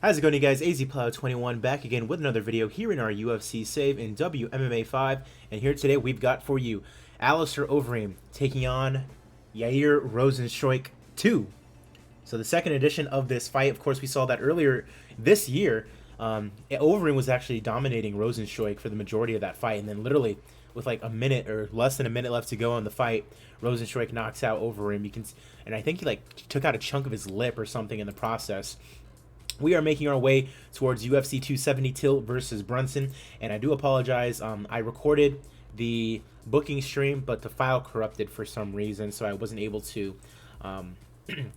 How's it going, you guys? AZPlow21 back again with another video here in our UFC save in WMMA 5. And here today we've got for you ALISTAIR OVEREEM taking on JAIR ROZENSTRUIK 2. So the second edition of this fight, of course, we saw that earlier this year. OVEREEM was actually dominating ROZENSTRUIK for the majority of that fight. And then literally with like a minute or less than a minute left to go on the fight, ROZENSTRUIK knocks out OVEREEM. And I think he took out a chunk of his lip or something in the process. We are making our way towards UFC 270 Till versus Brunson, and I do apologize. I recorded the booking stream, but the file corrupted for some reason, so I wasn't able to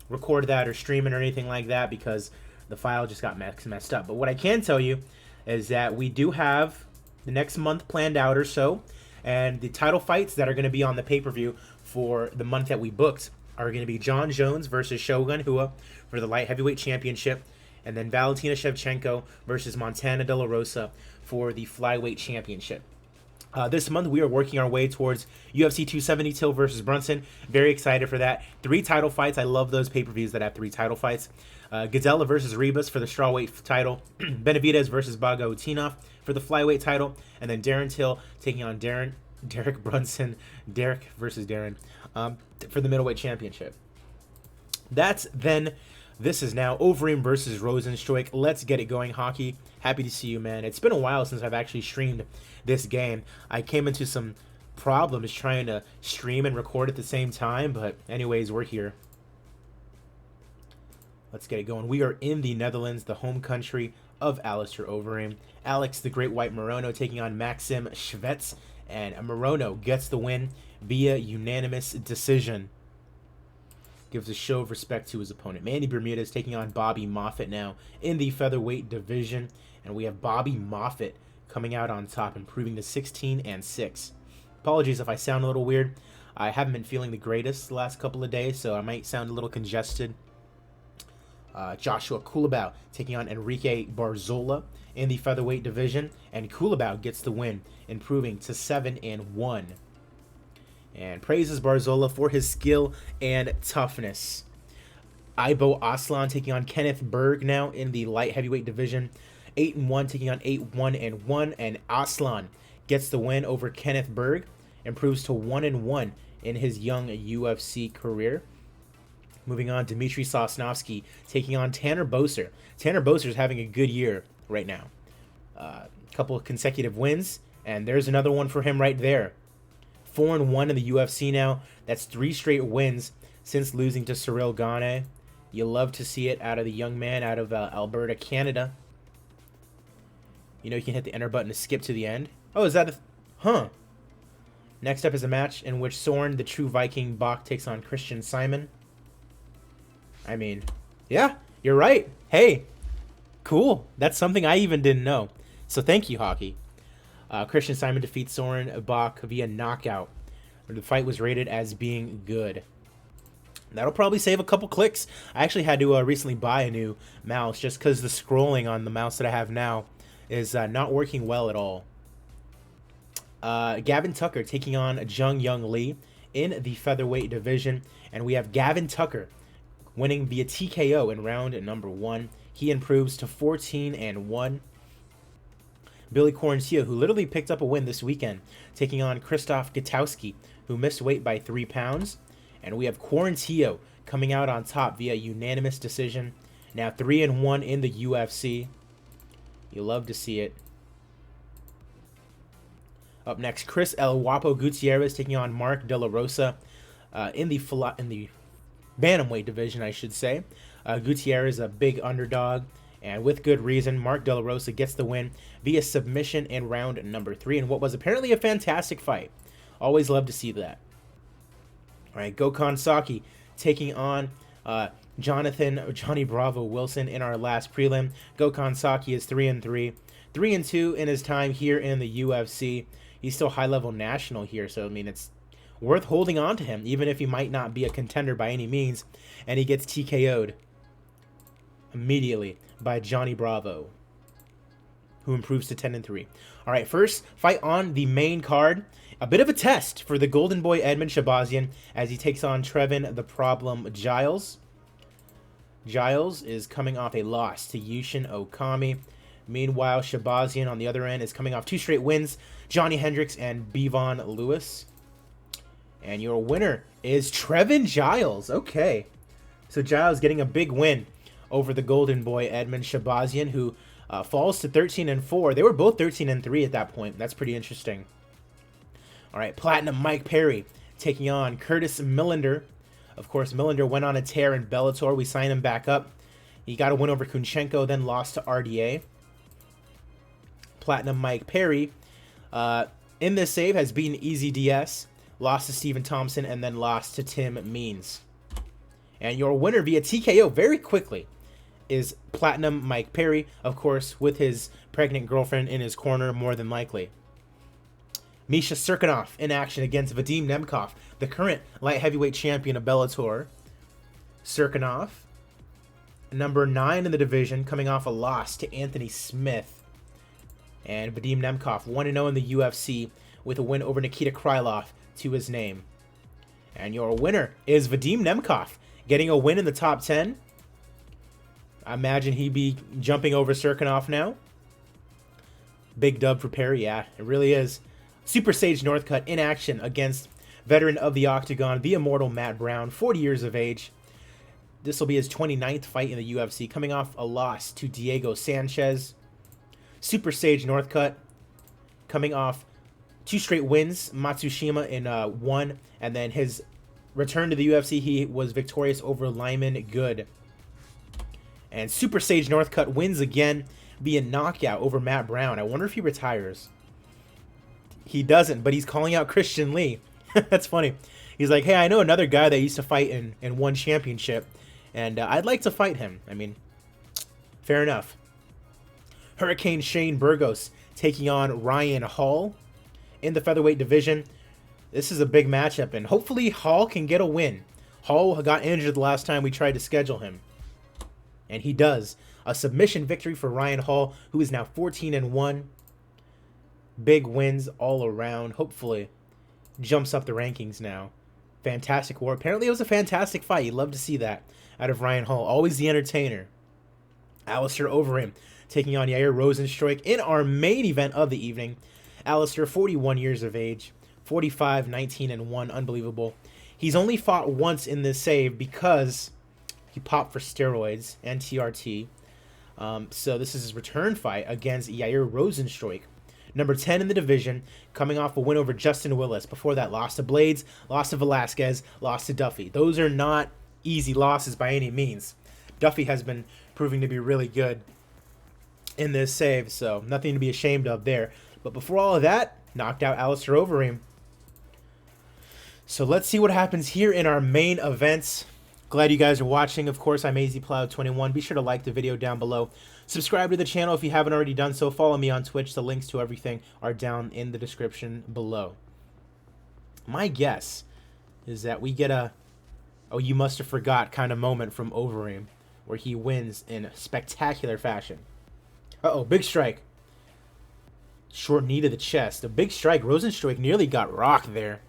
record that or stream it or anything like that because the file just got messed up. But what I can tell you is that we do have the next month planned out or so, and the title fights that are going to be on the pay-per-view for the month that we booked are going to be John Jones versus Shogun Rua for the light heavyweight championship, and then Valentina Shevchenko versus Montana De La Rosa for the flyweight championship. This month, we are working our way towards UFC 270 Till versus Brunson. Very excited for that. 3 title fights. I love those pay-per-views that have 3 title fights. Dela versus Ribas for the strawweight title. Benavidez versus Bagautinov for the flyweight title. And then Darren Till taking on Derek Brunson. Derek versus Darren for the middleweight championship. That's then... This is now OVEREEM versus ROZENSTRUIK. Let's get it going, Hockey. Happy to see you, man. It's been a while since I've actually streamed this game. I came into some problems trying to stream and record at the same time, but anyways, we're here. Let's get it going. We are in the Netherlands, the home country of ALISTAIR OVEREEM. Alex the Great White Morono taking on Maxim Shvets, and Morono gets the win via unanimous decision. Gives a show of respect to his opponent. Manny Bermudez taking on Bobby Moffett now in the featherweight division. And we have Bobby Moffett coming out on top, improving to 16-6. Apologies if I sound a little weird. I haven't been feeling the greatest the last couple of days, so I might sound a little congested. Joshua Culibao taking on Enrique Barzola in the featherweight division. And Culibao gets the win, improving to 7-1. And praises Barzola for his skill and toughness. Ibo Aslan taking on Kenneth Berg now in the light heavyweight division. 8-1 taking on 8-1-1. And Aslan gets the win over Kenneth Berg. Improves to 1-1 in his young UFC career. Moving on, Dimitri Sosnovsky taking on Tanner Boser. Tanner Boser is having a good year right now. Couple of consecutive wins. And there's another one for him right there. 4-1 in the UFC now. That's 3 straight wins since losing to Cyril Gane. You love to see it out of the young man out of Alberta, Canada. You know you can hit the enter button to skip to the end. Oh, is that huh? Next up is a match in which Soren, the true Viking Bach, takes on Christian Simon. I mean, yeah, you're right. Hey, cool. That's something I even didn't know. So thank you, Hockey. Christian Simon defeats Soren Bach via knockout. The fight was rated as being good. That'll probably save a couple clicks. I actually had to recently buy a new mouse just because the scrolling on the mouse that I have now is not working well at all. Gavin Tucker taking on Jung Young Lee in the featherweight division. And we have Gavin Tucker winning via TKO in round number 1. He improves to 14-1. Billy Quarantillo, who literally picked up a win this weekend, taking on Krzysztof Gutowski, who missed weight by 3 pounds. And we have Quarantillo coming out on top via unanimous decision. Now 3-1 in the UFC. You love to see it. Up next, Chris El Guapo Gutierrez taking on Mark De La Rosa in the bantamweight division, I should say. Gutierrez, a big underdog. And with good reason, Mark De La Rosa gets the win via submission in round number 3 in what was apparently a fantastic fight. Always love to see that. All right, Gokhan Saki taking on Johnny Bravo Wilson in our last prelim. Gokhan Saki is 3-3. 3-2 in his time here in the UFC. He's still high-level national here, so I mean, it's worth holding on to him, even if he might not be a contender by any means. And he gets TKO'd immediately by Johnny Bravo, who improves to 10-3. All right, first fight on the main card. A bit of a test for the Golden Boy Edmund Shabazian as he takes on Trevin the Problem Giles. Giles is coming off a loss to Yushin Okami. Meanwhile, Shabazian on the other end is coming off 2 straight wins. Johnny Hendricks and Bevon Lewis. And your winner is Trevin Giles. Okay. So Giles getting a big win over the Golden Boy Edmund Shabazian, who falls to 13-4. They were both 13-3 at that point. That's pretty interesting. All right, Platinum Mike Perry taking on Curtis Millender. Of course, Millender went on a tear in Bellator. We signed him back up. He got a win over Kunchenko, then lost to RDA. Platinum Mike Perry, in this save, has beaten Easy DS, lost to Stephen Thompson, and then lost to Tim Means. And your winner via TKO very quickly is Platinum Mike Perry, of course, with his pregnant girlfriend in his corner, more than likely. Misha Serkinov in action against Vadim Nemkov, the current light heavyweight champion of Bellator. Serkinov, number 9 in the division, coming off a loss to Anthony Smith. And Vadim Nemkov, 1-0 in the UFC, with a win over Nikita Krylov to his name. And your winner is Vadim Nemkov, getting a win in the top 10. I imagine he'd be jumping over Serkinov now. Big dub for Perry, yeah, it really is. Super Sage Northcutt in action against veteran of the Octagon, the immortal Matt Brown, 40 years of age. This will be his 29th fight in the UFC, coming off a loss to Diego Sanchez. Super Sage Northcutt coming off 2 straight wins, Matsushima in 1, and then his return to the UFC, he was victorious over Lyman Good. And Super Sage Northcutt wins again via knockout over Matt Brown. I wonder if he retires. He doesn't, but he's calling out Christian Lee. That's funny. He's like, hey, I know another guy that used to fight in one championship, and I'd like to fight him. I mean, fair enough. Hurricane Shane Burgos taking on Ryan Hall in the featherweight division. This is a big matchup, and hopefully Hall can get a win. Hall got injured the last time we tried to schedule him, and he does. A submission victory for Ryan Hall, who is now 14-1. Big wins all around. Hopefully jumps up the rankings now. Fantastic war. Apparently it was a fantastic fight. You'd love to see that out of Ryan Hall. Always the entertainer. ALISTAIR Overeem taking on JAIR Rozenstruik in our main event of the evening. ALISTAIR, 41 years of age. 45, 19-1. Unbelievable. He's only fought once in this save because he popped for steroids and TRT. So this is his return fight against JAIR Rozenstruik. Number 10 in the division, coming off a win over Justin Willis. Before that, lost to Blades, lost to Velasquez, lost to Duffy. Those are not easy losses by any means. Duffy has been proving to be really good in this save, so nothing to be ashamed of there. But before all of that, knocked out ALISTAIR Overeem. So let's see what happens here in our main events. Glad you guys are watching. Of course, I'm AZPlow21. Be sure to like the video down below. Subscribe to the channel if you haven't already done so. Follow me on Twitch. The links to everything are down in the description below. My guess is that we get a "oh, you must have forgot" kind of moment from Overeem, where he wins in spectacular fashion. Uh-oh, big strike. Short knee to the chest. A big strike. Rozenstruik nearly got rocked there.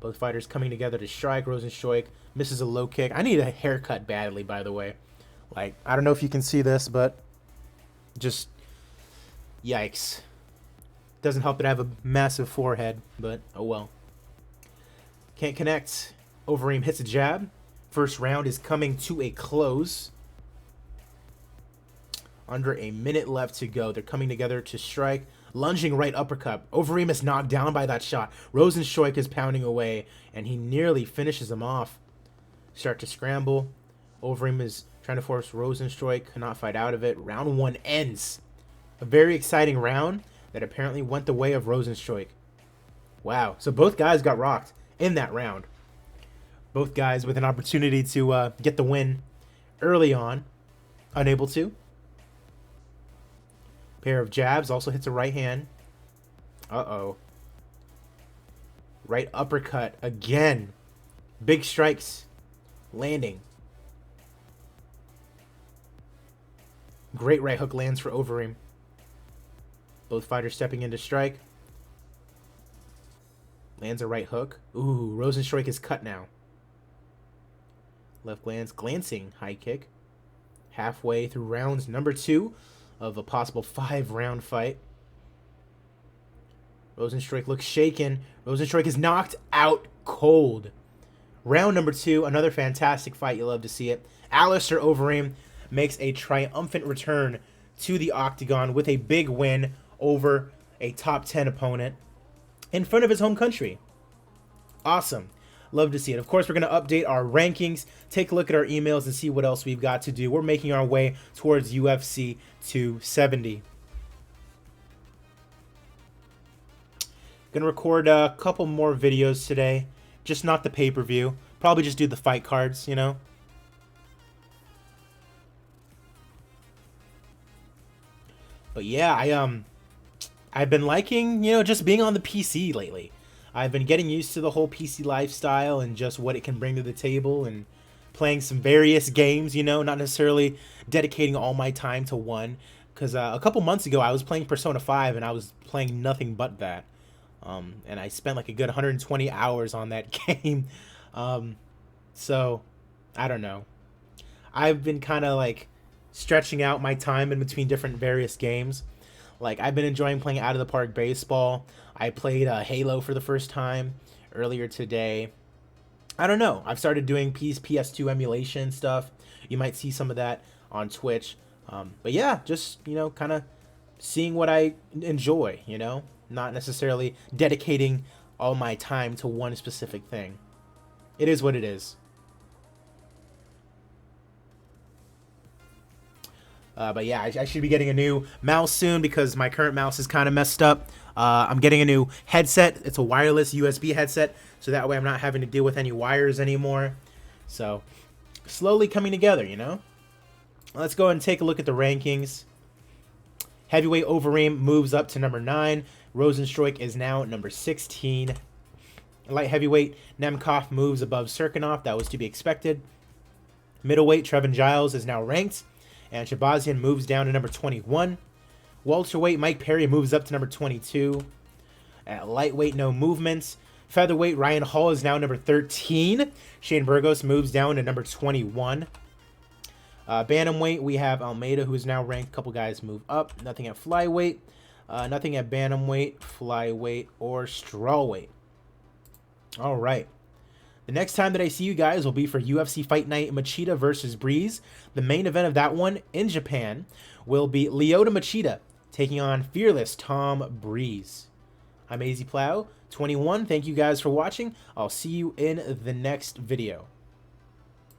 Both fighters coming together to strike. Rozenstruik misses a low kick. I need a haircut badly, by the way. Like, I don't know if you can see this, but just yikes. Doesn't help that I have a massive forehead, but oh well. Can't connect. Overeem hits a jab. First round is coming to a close. Under a minute left to go. They're coming together to strike. Lunging right uppercut. Overeem is knocked down by that shot. Rozenstruik is pounding away, and he nearly finishes him off. Start to scramble. Overeem is trying to force Rozenstruik, cannot fight out of it. Round 1 ends. A very exciting round that apparently went the way of Rozenstruik. Wow. So both guys got rocked in that round. Both guys with an opportunity to get the win early on. Unable to. Pair of jabs. Also hits a right hand. Uh-oh. Right uppercut again. Big strikes. Landing. Great right hook lands for Overeem. Both fighters stepping into strike. Lands a right hook. Ooh, Rozenstruik is cut now. Left glancing high kick. Halfway through round number 2 of a possible 5-round fight. Rozenstruik looks shaken. Rozenstruik is knocked out cold. Round number 2, another fantastic fight. You love to see it. ALISTAIR OVEREEM makes a triumphant return to the octagon with a big win over a top 10 opponent in front of his home country. Awesome. Love to see it. Of course, we're going to update our rankings, take a look at our emails, and see what else we've got to do. We're making our way towards UFC 270. Going to record a couple more videos today. Just not the pay-per-view. Probably just do the fight cards, you know. But yeah, I've been liking, you know, just being on the PC lately. I've been getting used to the whole PC lifestyle and just what it can bring to the table, and playing some various games, you know, not necessarily dedicating all my time to one. Because a couple months ago, I was playing Persona 5, and I was playing nothing but that. And I spent like a good 120 hours on that game. So, I don't know. I've been kind of like stretching out my time in between different various games. Like, I've been enjoying playing Out of the Park Baseball. I played Halo for the first time earlier today. I don't know. I've started doing PS2 emulation stuff. You might see some of that on Twitch. But yeah, just, you know, kind of seeing what I enjoy, you know? Not necessarily dedicating all my time to one specific thing. It is what it is. But yeah, I should be getting a new mouse soon because my current mouse is kind of messed up. I'm getting a new headset. It's a wireless USB headset, so that way I'm not having to deal with any wires anymore. So, slowly coming together, you know? Let's go and take a look at the rankings. Heavyweight Overeem moves up to number 9. Rozenstruik is now number 16. Light heavyweight Nemkov moves above Serkinov. That was to be expected. Middleweight Trevin Giles is now ranked. And Shabazian moves down to number 21. Welterweight Mike Perry moves up to number 22. At lightweight, no movements. Featherweight Ryan Hall is now number 13. Shane Burgos moves down to number 21. Bantamweight, we have Almeida, who is now ranked. A couple guys move up. Nothing at flyweight. Nothing at bantamweight, flyweight, or strawweight. All right. The next time that I see you guys will be for UFC Fight Night Machida versus Breeze. The main event of that one in Japan will be Lyoto Machida taking on fearless Tom Breeze. I'm AZ Plow, 21. Thank you guys for watching. I'll see you in the next video.